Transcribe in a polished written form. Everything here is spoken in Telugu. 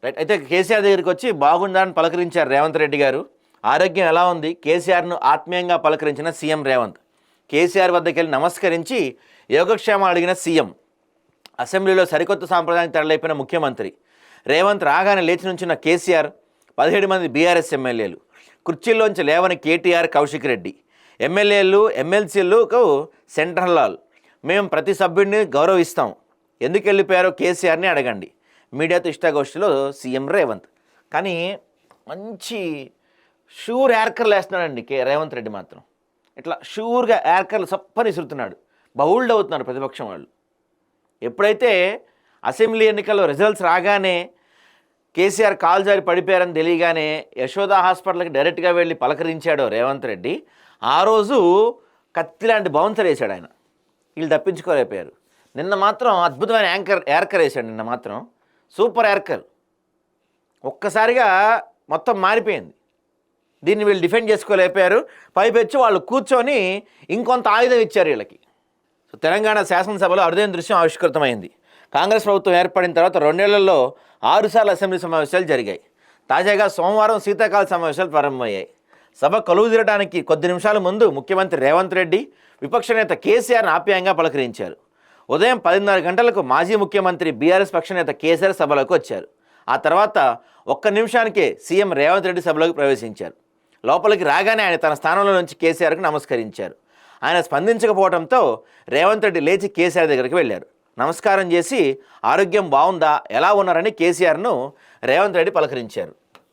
రైట్. అయితే కేసీఆర్ దగ్గరికి వచ్చి బాగుందా అని పలకరించారు రేవంత్ రెడ్డి గారు. ఆరోగ్యం ఎలా ఉంది? కేసీఆర్ను ఆత్మీయంగా పలకరించిన సీఎం రేవంత్. కేసీఆర్ వద్దకు వెళ్ళి నమస్కరించి యోగక్షేమం అడిగిన సీఎం. అసెంబ్లీలో సరికొత్త సాంప్రదాయం తరలిపోయిన ముఖ్యమంత్రి రేవంత్ రాగానే లేచి నుంచిన కేసీఆర్, 17 మంది బీఆర్ఎస్ ఎమ్మెల్యేలు, కుర్చీల్లోంచి లేవని కేటీఆర్, కౌశిక్ రెడ్డి, ఎమ్మెల్యేలు ఎమ్మెల్సీలకు సెంట్రల్ హాల్. మేము ప్రతి సభ్యుడిని గౌరవిస్తాం, ఎందుకు వెళ్ళిపోయారో కేసీఆర్ని అడగండి. మీడియాతో ఇష్టాగోష్ఠిలో సీఎం రేవంత్. కానీ మంచి షూర్ యార్కర్లు వేస్తున్నాడండి రేవంత్ రెడ్డి మాత్రం. ఇట్లా షూర్గా యార్కర్లు సప్పని ఇసురుతున్నాడు. బౌల్డ్ అవుతున్నారు ప్రతిపక్షం వాళ్ళు. ఎప్పుడైతే అసెంబ్లీ ఎన్నికల్లో రిజల్ట్స్ రాగానే కేసీఆర్ కాలు జారి పడిపోయారని తెలియగానే యశోదా హాస్పిటల్కి డైరెక్ట్గా వెళ్ళి పలకరించాడో రేవంత్ రెడ్డి, ఆ రోజు కత్తి లాంటి బౌన్సర్ వేశాడు ఆయన. వీళ్ళు తప్పించుకోలేకపోయారు. నిన్న మాత్రం అద్భుతమైన యార్కర్ వేశాడు. నిన్న మాత్రం సూపర్ యార్కర్. ఒక్కసారిగా మొత్తం మారిపోయింది. దీన్ని వీళ్ళు డిఫెండ్ చేసుకోలేకపోయారు. పైపెచ్చి వాళ్ళు కూర్చొని ఇంకొంత ఆయుధం ఇచ్చారు వీళ్ళకి. సో తెలంగాణ శాసనసభలో అరుదైన దృశ్యం ఆవిష్కృతమైంది. కాంగ్రెస్ ప్రభుత్వం ఏర్పడిన తర్వాత 2 ఏళ్లలో 6 సార్లు అసెంబ్లీ సమావేశాలు జరిగాయి. తాజాగా సోమవారం శీతాకాల సమావేశాలు ప్రారంభమయ్యాయి. సభ కొలువుదీరడానికి కొద్ది నిమిషాల ముందు ముఖ్యమంత్రి రేవంత్ రెడ్డి విపక్ష నేత కేసీఆర్ను ఆప్యాయంగా పలకరించారు. ఉదయం 10:30 గంటలకు మాజీ ముఖ్యమంత్రి బీఆర్ఎస్ పక్ష నేత కేసీఆర్ సభలోకి వచ్చారు. ఆ తర్వాత 1 నిమిషానికే సీఎం రేవంత్ రెడ్డి సభలోకి ప్రవేశించారు. లోపలికి రాగానే ఆయన తన స్థానంలో నుంచి కేసీఆర్కు నమస్కరించారు. ఆయన స్పందించకపోవడంతో రేవంత్ రెడ్డి లేచి కేసీఆర్ దగ్గరికి వెళ్ళారు. నమస్కారం చేసి ఆరోగ్యం బాగుందా, ఎలా ఉన్నారని కేసీఆర్ను రేవంత్ రెడ్డి పలకరించారు.